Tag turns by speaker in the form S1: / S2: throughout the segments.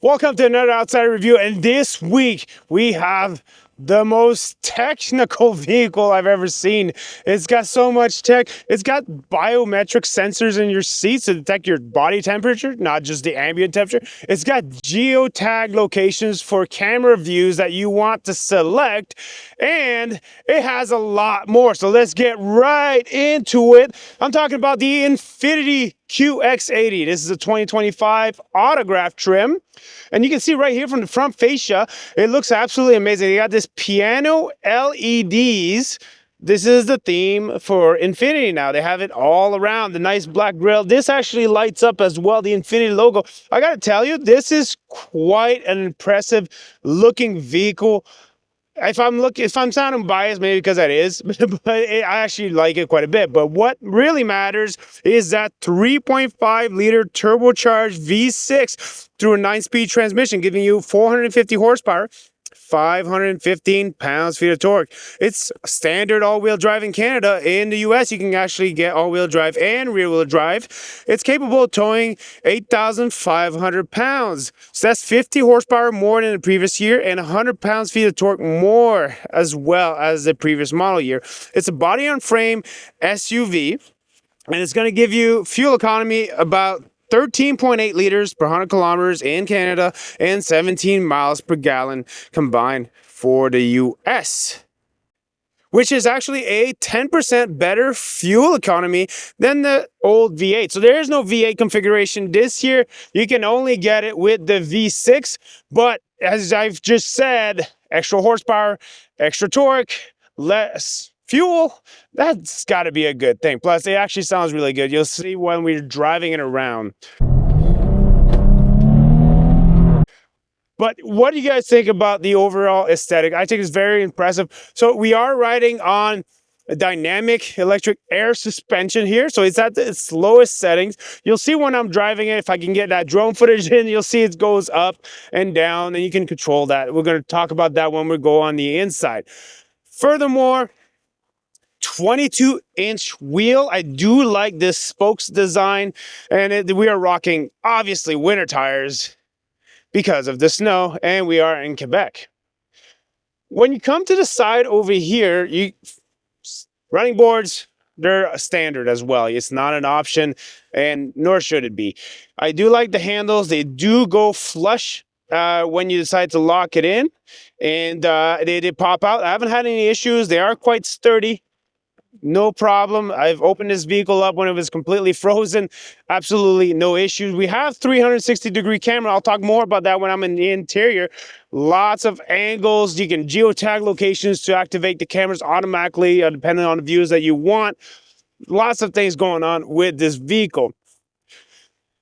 S1: Welcome to another Outsider Review, and this week we have the most technical vehicle I've ever seen. It's got so much tech. It's got biometric sensors in your seats to detect your body temperature, not just the ambient temperature. It's got geotag locations for camera views that you want to select, and it has a lot more. So let's get right into it. I'm talking about the Infiniti QX80. This is a 2025 autograph trim. And you can see right here from the front fascia, it looks absolutely amazing. They got this piano LEDs. This is the theme for Infiniti now. They have it all around, the nice black grille. This actually lights up as well, the Infiniti logo. I gotta tell you, this is quite an impressive looking vehicle. If I'm sounding biased, maybe because that is, but I actually like it quite a bit. But what really matters is that 3.5 liter turbocharged V6 through a 9-speed transmission, giving you 450 horsepower, 515 pounds-feet of torque. It's standard all-wheel drive in Canada. In the US, you can actually get all-wheel drive and rear-wheel drive. It's capable of towing 8,500 pounds. So that's 50 horsepower more than the previous year and 100 pounds-feet of torque more as well as the previous model year. It's a body-on-frame SUV, and it's going to give you fuel economy about 13.8 liters per 100 kilometers in Canada and 17 miles per gallon combined for the US, which is actually a 10% better fuel economy than the old V8. So there is no V8 configuration this year. You can only get it with the V6, but as I've just said, extra horsepower, extra torque, less fuel, that's got to be a good thing. Plus, it actually sounds really good. You'll see when we're driving it around. But what do you guys think about the overall aesthetic? I think it's very impressive. So we are riding on a dynamic electric air suspension here. So it's at its lowest settings. You'll see when I'm driving it, if I can get that drone footage in, you'll see it goes up and down, and you can control that. We're going to talk about that when we go on the inside. Furthermore, 22-inch wheel. I do like this spokes design, and we are rocking obviously winter tires because of the snow, and we are in Quebec. When you come to the side over here, running boards, they're standard as well. It's not an option, and nor should it be. I do like the handles. They do go flush when you decide to lock it in, and they pop out. I haven't had any issues. They are quite sturdy. No problem. I've opened this vehicle up when it was completely frozen. Absolutely no issues. We have 360-degree camera. I'll talk more about that when I'm in the interior. Lots of angles. You can geotag locations to activate the cameras automatically, depending on the views that you want. Lots of things going on with this vehicle.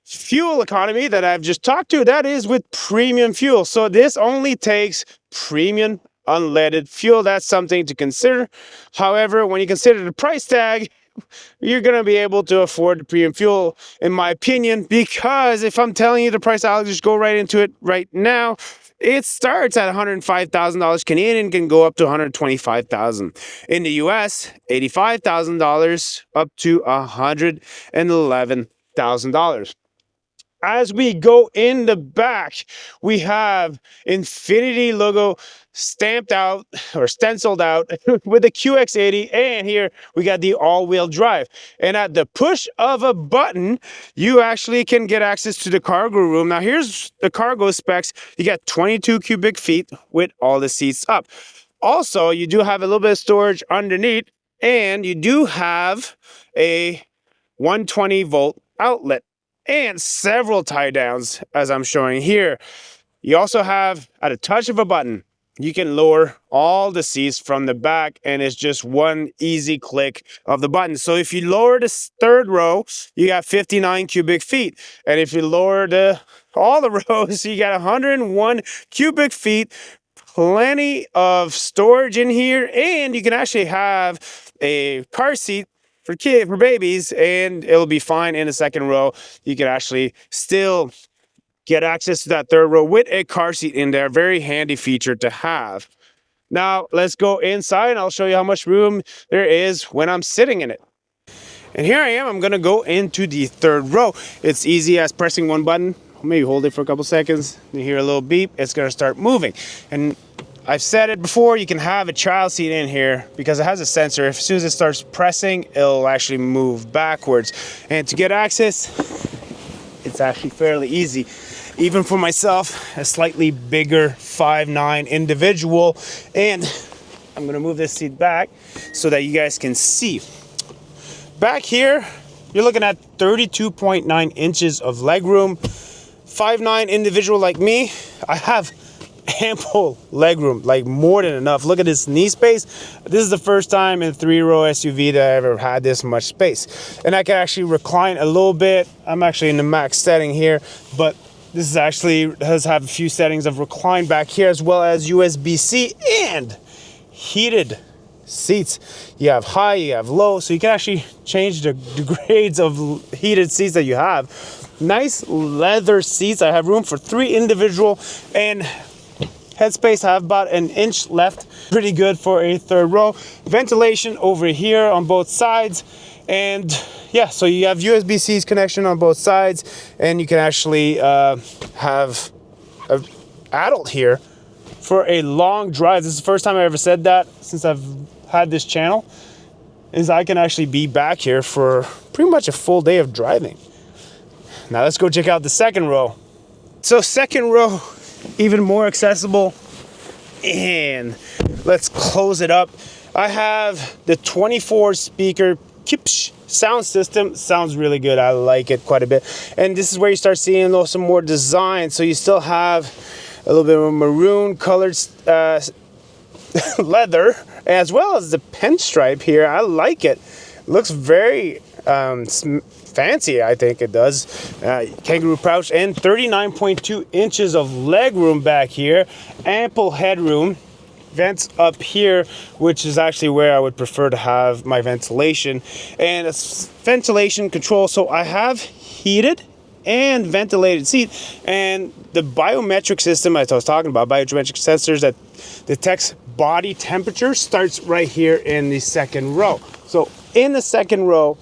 S1: Fuel economy that I've just talked to, that is with premium fuel. So this only takes premium unleaded fuel. That's something to consider. However, when you consider the price tag, you're going to be able to afford the premium fuel, in my opinion, because if I'm telling you the price, I'll just go right into it right now. It starts at $105,000 Canadian and can go up to $125,000. In the US, $85,000 up to $111,000. As we go in the back, we have Infiniti logo stamped out or stenciled out with the QX80, and here we got the all-wheel drive. And at the push of a button, you actually can get access to the cargo room. Now here's the cargo specs. You got 22 cubic feet with all the seats up. Also, you do have a little bit of storage underneath, and you do have a 120-volt outlet and several tie downs, as I'm showing here. You also have, at a touch of a button, you can lower all the seats from the back, and it's just one easy click of the button. So if you lower the third row, you got 59 cubic feet. And if you lower all the rows, you got 101 cubic feet. Plenty of storage in here, and you can actually have a car seat for babies, and it'll be fine in the second row. You can actually still get access to that third row with a car seat in there. Very handy feature to have. Now let's go inside, and I'll show you how much room there is when I'm sitting in it. And here I am. I'm going to go into the third row. It's easy as pressing one button, maybe hold it for a couple seconds. You hear a little beep, it's gonna start moving. And I've said it before, you can have a child seat in here because it has a sensor. As soon as it starts pressing, it'll actually move backwards. And to get access, it's actually fairly easy. Even for myself, a slightly bigger 5'9" individual. And I'm gonna move this seat back so that you guys can see. Back here, you're looking at 32.9 inches of legroom. 5'9" individual like me, I have ample legroom, like more than enough. Look at this knee space. This is the first time in a 3-row SUV that I ever had this much space. And I can actually recline a little bit. I'm actually in the max setting here, but this is actually does have a few settings of recline back here, as well as USB-C and heated seats. You have high, you have low, so you can actually change the grades of heated seats that you have. Nice leather seats. I have room for 3 individual, and headspace, I have about an inch left. Pretty good for a 3rd row. Ventilation over here on both sides. And yeah, so you have USB-C's connection on both sides, and you can actually have an adult here for a long drive. This is the first time I ever said that since I've had this channel, is I can actually be back here for pretty much a full day of driving. Now let's go check out the 2nd row. So 2nd row, even more accessible, and let's close it up. I have the 24 speaker Kipsch sound system. Sounds really good. I like it quite a bit. And this is where you start seeing some more design. So you still have a little bit of maroon colored leather, as well as the pinstripe here. I like it. Looks very fancy, I think it does. Kangaroo pouch and 39.2 inches of legroom back here. Ample headroom. Vents up here, which is actually where I would prefer to have my ventilation. And it's ventilation control. So I have heated and ventilated seat. And the biometric system, as I was talking about, biometric sensors that detects body temperature, starts right here in the 2nd row. So in the 2nd row,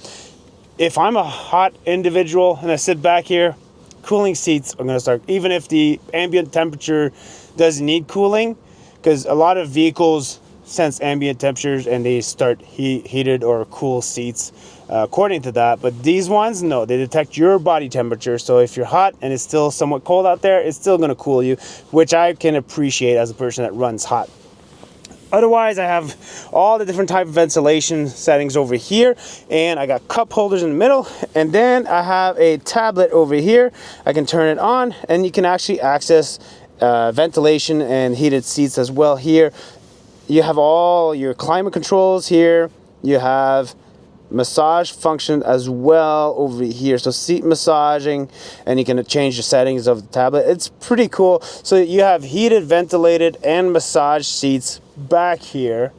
S1: if I'm a hot individual and I sit back here, cooling seats are going to start, even if the ambient temperature doesn't need cooling, because a lot of vehicles sense ambient temperatures and they start heated or cool seats according to that. But these ones, no, they detect your body temperature. So if you're hot and it's still somewhat cold out there, it's still going to cool you, which I can appreciate as a person that runs hot. Otherwise, I have all the different type of ventilation settings over here, and I got cup holders in the middle, and then I have a tablet over here. I can turn it on, and you can actually access ventilation and heated seats as well here. You have all your climate controls here. You have massage function as well over here, so seat massaging, and you can change the settings of the tablet. It's pretty cool. So you have heated, ventilated, and massage seats back here.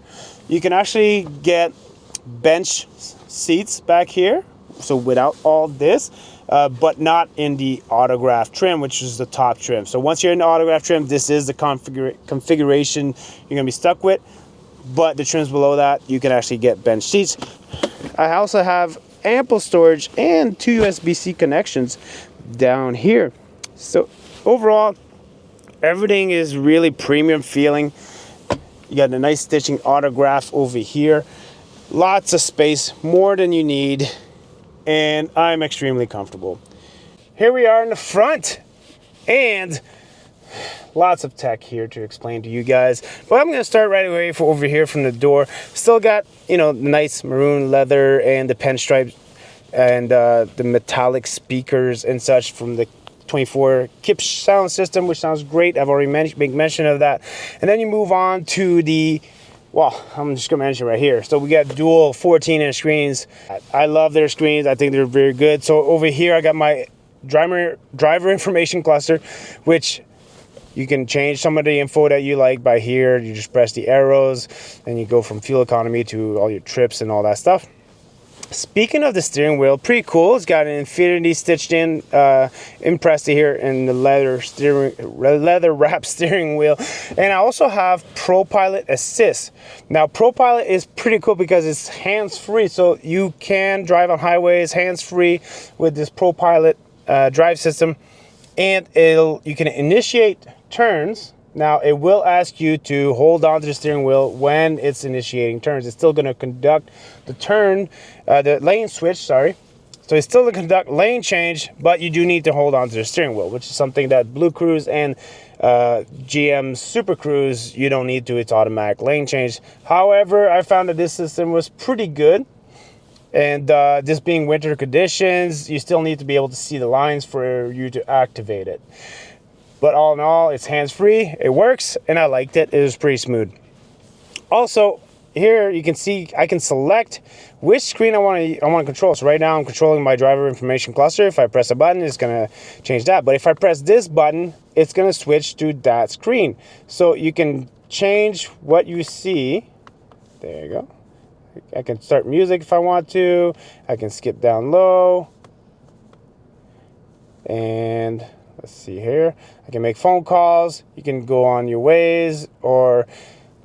S1: You can actually get bench seats back here, so without all this, but not in the autograph trim, which is the top trim. So once you're in the autograph trim, this is the configuration you're gonna be stuck with. But the trims below that, you can actually get bench seats. I also have ample storage and 2 USB-C connections down here. So overall, everything is really premium feeling. You got a nice stitching autograph over here. Lots of space, more than you need. And I'm extremely comfortable. Here we are in the front, and lots of tech here to explain to you guys. But I'm gonna start right away over here from the door. Still got, you know, the nice maroon leather and the pinstripes and the metallic speakers and such from the 24 Kipsch sound system, which sounds great. I've already made mention of that. And then you move on to the, well, I'm just gonna mention right here. So we got dual 14-inch screens. I love their screens. I think they're very good. So over here, I got my driver information cluster, which you can change some of the info that you like by here. You just press the arrows and you go from fuel economy to all your trips and all that stuff. Speaking of the steering wheel, pretty cool. It's got an Infiniti stitched in, impressed here in the leather wrap steering wheel. And I also have ProPilot Assist. Now ProPilot is pretty cool because it's hands-free, so you can drive on highways hands-free with this ProPilot drive system. and you can initiate turns. Now it will ask you to hold on to the steering wheel when it's initiating turns. It's still going to conduct the turn, the lane switch, sorry. So it's still to conduct lane change, but you do need to hold on to the steering wheel, which is something that Blue Cruise and GM Super Cruise, you don't need to. It's automatic lane change. However, I found that this system was pretty good. And this being winter conditions, you still need to be able to see the lines for you to activate it. But all in all, it's hands-free, it works, and I liked it. It was pretty smooth. Also, here you can see I can select which screen I want to control. So right now I'm controlling my driver information cluster. If I press a button, it's going to change that. But if I press this button, it's going to switch to that screen. So you can change what you see. There you go. I can start music if I want to. I can skip down low. And let's see here. I can make phone calls. You can go on your ways or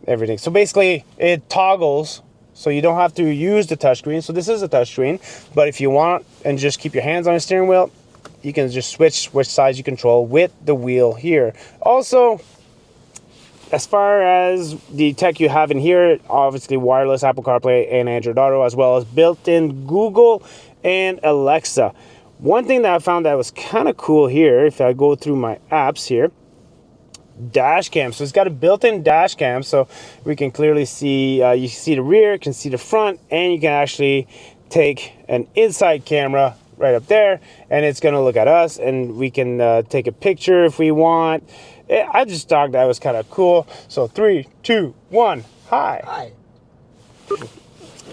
S1: everything. So basically it toggles, so you don't have to use the touchscreen. So this is a touchscreen, but if you want and just keep your hands on the steering wheel, you can just switch which size you control with the wheel here. Also, as far as the tech you have in here, obviously wireless Apple CarPlay and Android Auto, as well as built-in Google and Alexa. One thing that I found that was kind of cool here, if I go through my apps here, dash cam. So it's got a built-in dash cam, so we can clearly see, you can see the rear, you can see the front, and you can actually take an inside camera right up there, and it's going to look at us, and we can take a picture if we want. I just thought that was kind of cool. So 3, 2, 1, hi.
S2: Hi.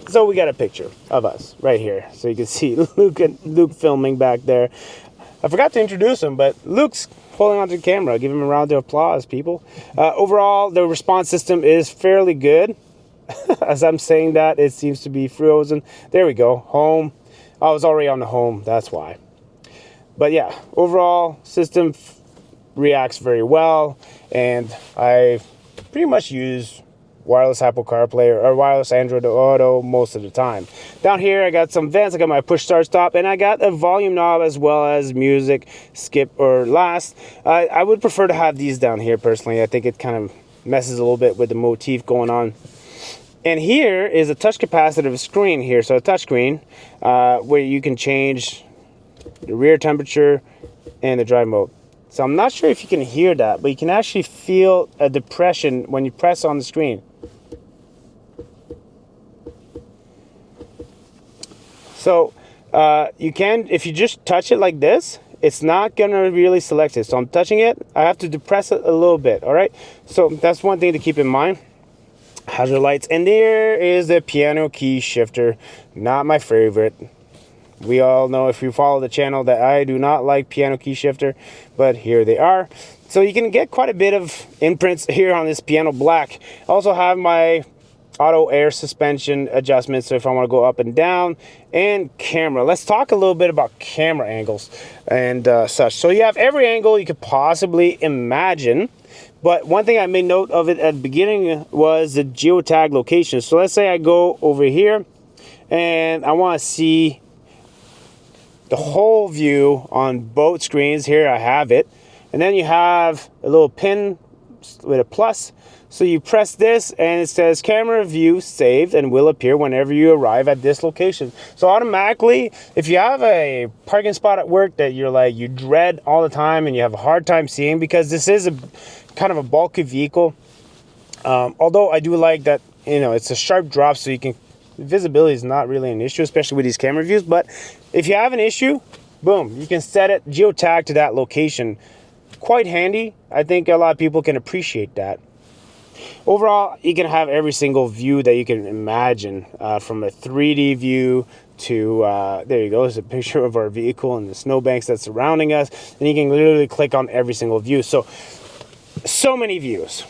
S1: So we got a picture of us right here. So you can see Luke filming back there. I forgot to introduce him, but Luke's holding onto the camera. Give him a round of applause, people. Overall, the response system is fairly good. As I'm saying that, it seems to be frozen. There we go. Home. I was already on the home. That's why. But yeah, overall system reacts very well, and I pretty much use wireless Apple CarPlay or wireless Android Auto most of the time. Down here I got some vents, I got my push start stop, and I got a volume knob as well as music, skip or last. I would prefer to have these down here personally. I think it kind of messes a little bit with the motif going on. And here is a touch capacitive screen here, so a touch screen where you can change the rear temperature and the drive mode. So I'm not sure if you can hear that, but you can actually feel a depression when you press on the screen. So you can, if you just touch it like this, it's not gonna really select it. So I'm touching it, I have to depress it a little bit, all right? So that's one thing to keep in mind. Hazard lights, and there is the piano key shifter, not my favorite. We all know, if you follow the channel, that I do not like piano key shifter, but here they are. So you can get quite a bit of imprints here on this piano black. I also have my auto air suspension adjustment, so if I want to go up and down, and camera. Let's talk a little bit about camera angles and such. So you have every angle you could possibly imagine, but one thing I made note of it at the beginning was the geotag location. So let's say I go over here and I want to see the whole view on both screens. Here I have it, and then you have a little pin with a plus, so you press this and it says camera view saved and will appear whenever you arrive at this location. So automatically, if you have a parking spot at work that you dread all the time and you have a hard time seeing, because this is a kind of a bulky vehicle, although I do like that, you know, it's a sharp drop, so you can, visibility is not really an issue, especially with these camera views. But if you have an issue, boom, you can set it geotag to that location. Quite handy. I think a lot of people can appreciate that. Overall, you can have every single view that you can imagine, from a 3D view to there you go, there's a picture of our vehicle and the snowbanks that's surrounding us, and you can literally click on every single view. So many views.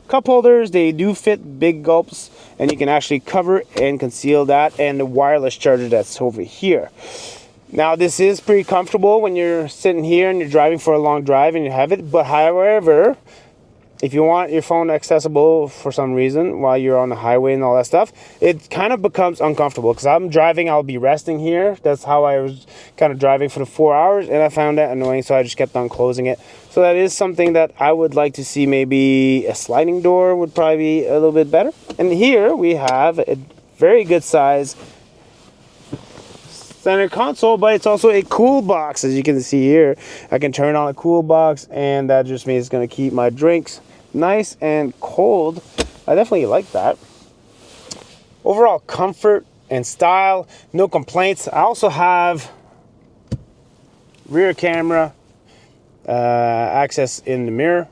S1: Cup holders, they do fit big gulps, and you can actually cover and conceal that, and the wireless charger that's over here. Now this is pretty comfortable when you're sitting here and you're driving for a long drive and you have it, but however, if you want your phone accessible for some reason while you're on the highway and all that stuff, it kind of becomes uncomfortable. Because I'm driving, I'll be resting here. That's how I was kind of driving for the 4 hours, and I found that annoying, so I just kept on closing it. So that is something that I would like to see. Maybe a sliding door would probably be a little bit better. And here we have a very good size center console, but it's also a cool box. As you can see here, I can turn on a cool box, and that just means it's going to keep my drinks nice and cold. I definitely like that. Overall comfort and style, no complaints. I also have rear camera access in the mirror,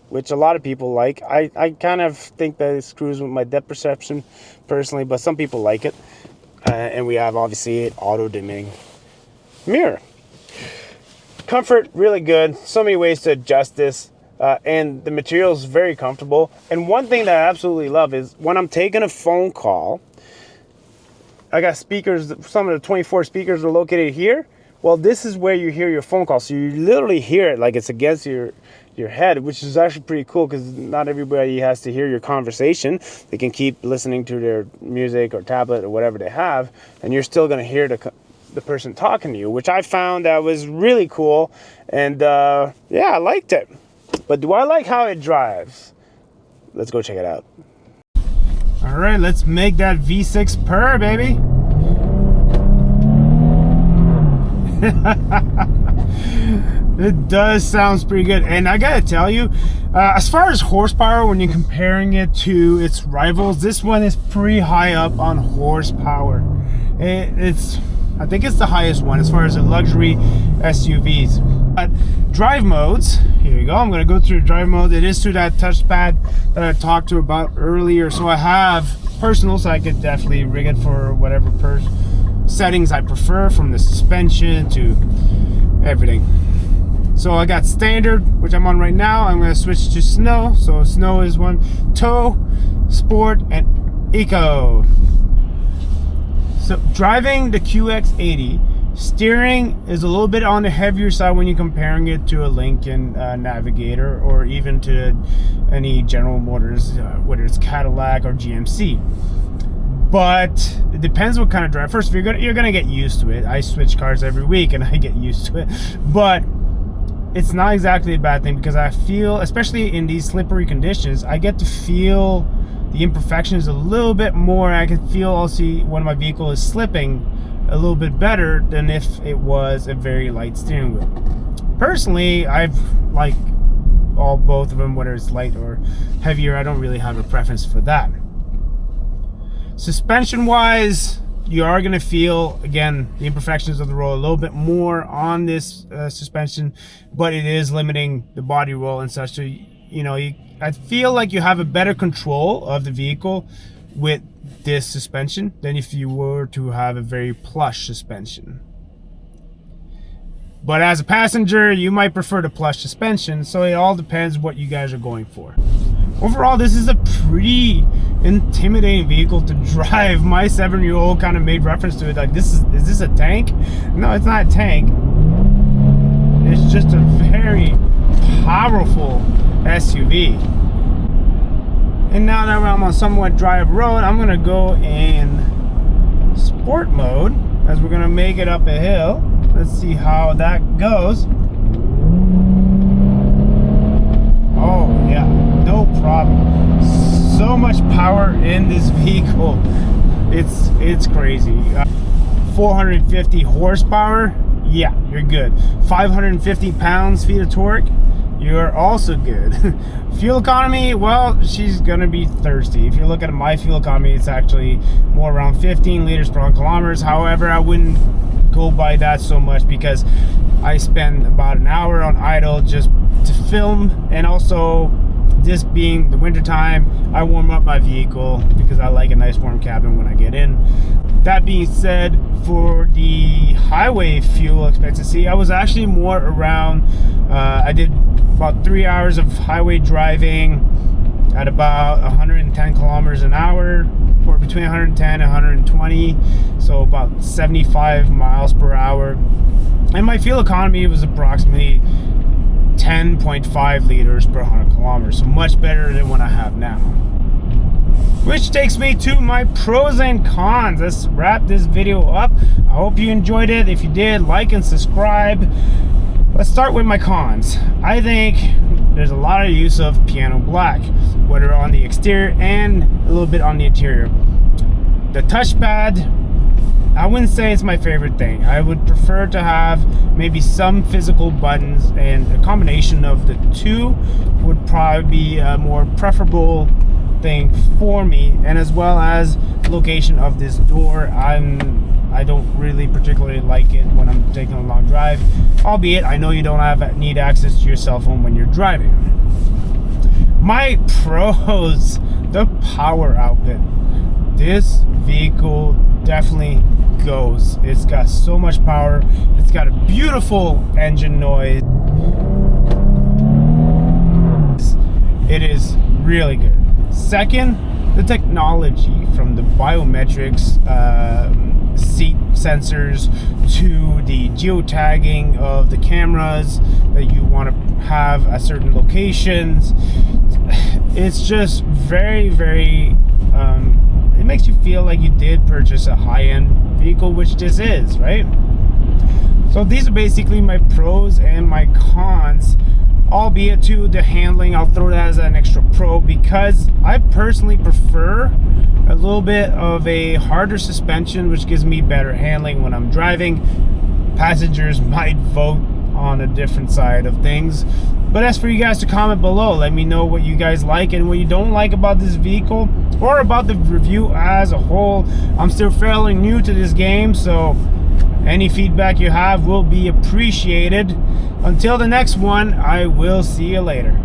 S1: which a lot of people like. I kind of think that it screws with my depth perception personally, but some people like it. And we have obviously an auto dimming mirror. Comfort, really good. So many ways to adjust this. And the material is very comfortable. And one thing that I absolutely love is when I'm taking a phone call, I got speakers, some of the 24 speakers are located here. Well, this is where you hear your phone call. So you literally hear it like it's against your head, which is actually pretty cool, because not everybody has to hear your conversation. They can keep listening to their music or tablet or whatever they have, and you're still going to hear the person talking to you, which I found that was really cool. And yeah, I liked it. But do I like how it drives? Let's go check it out. All right, let's make that V6 purr, baby. It does sound pretty good. And I gotta tell you, as far as horsepower, when you're comparing it to its rivals, this one is pretty high up on horsepower. I think it's the highest one as far as the luxury SUVs. But drive modes, here you go. I'm going to go through drive mode. It is through that touchpad that I talked to about earlier. So I have personal, so I could definitely rig it for whatever settings I prefer, from the suspension to everything. So I got standard, which I'm on right now. I'm going to switch to snow. So snow is one. Tow, sport, and eco. So driving the QX80, steering is a little bit on the heavier side when you're comparing it to a Lincoln Navigator, or even to any General Motors, whether it's Cadillac or GMC. But it depends what kind of drive. First, you're gonna get used to it. I switch cars every week and I get used to it. But it's not exactly a bad thing, because I feel, especially in these slippery conditions, I get to feel the imperfections a little bit more. I can feel also when my vehicle is slipping a little bit better than if it was a very light steering wheel. Personally, I've like both of them, whether it's light or heavier. I don't really have a preference for that. Suspension wise, you are going to feel, again, the imperfections of the roll a little bit more on this suspension, but it is limiting the body roll and such. So I feel like you have a better control of the vehicle with this suspension than if you were to have a very plush suspension. But as a passenger, you might prefer the plush suspension, so it all depends what you guys are going for. Overall, this is a pretty intimidating vehicle to drive. My 7-year-old kind of made reference to it, like, is this a tank? No, it's not a tank. It's just a very powerful SUV. And now that I'm on somewhat dry road, I'm gonna go in sport mode as we're gonna make it up a hill. Let's see how that goes. Oh yeah, no problem. So much power in this vehicle. It's crazy. 450 horsepower. Yeah, you're good. 550 pounds-feet of torque. You're also good. Fuel economy, well, she's gonna be thirsty. If you look at my fuel economy, it's actually more around 15 liters per 100 kilometers. However, I wouldn't go by that so much, because I spend about an hour on idle just to film, and also this being the winter time, I warm up my vehicle because I like a nice warm cabin when I get in. That being said, for the highway fuel expectancy, I was actually more around, I did about 3 hours of highway driving at about 110 kilometers an hour, or between 110 and 120, so about 75 miles per hour. And my fuel economy was approximately 10.5 liters per 100 kilometers, so much better than what I have now. Which takes me to my pros and cons. Let's wrap this video up. I hope you enjoyed it. If you did, like and subscribe. Let's start with my cons. I think there's a lot of use of piano black, whether on the exterior and a little bit on the interior. The touchpad, I wouldn't say it's my favorite thing. I would prefer to have maybe some physical buttons, and a combination of the two would probably be a more preferable thing for me. And as well as location of this door, I don't really particularly like it when I'm taking a long drive, albeit I know you don't need access to your cell phone when you're driving. My pros, the power output. This vehicle definitely goes. It's got so much power. It's got a beautiful engine noise. It is really good. Second, the technology, from the biometrics, seat sensors, to the geotagging of the cameras that you want to have at certain locations. It's just very, very, it makes you feel like you did purchase a high-end vehicle, which this is, right? So these are basically my pros and my cons, albeit to the handling. I'll throw that as an extra pro because I personally prefer a little bit of a harder suspension, which gives me better handling when I'm driving. Passengers might vote on a different side of things, but as for you guys to comment below, let me know what you guys like and what you don't like about this vehicle, or about the review as a whole. I'm still fairly new to this game, so any feedback you have will be appreciated. Until the next one, I will see you later.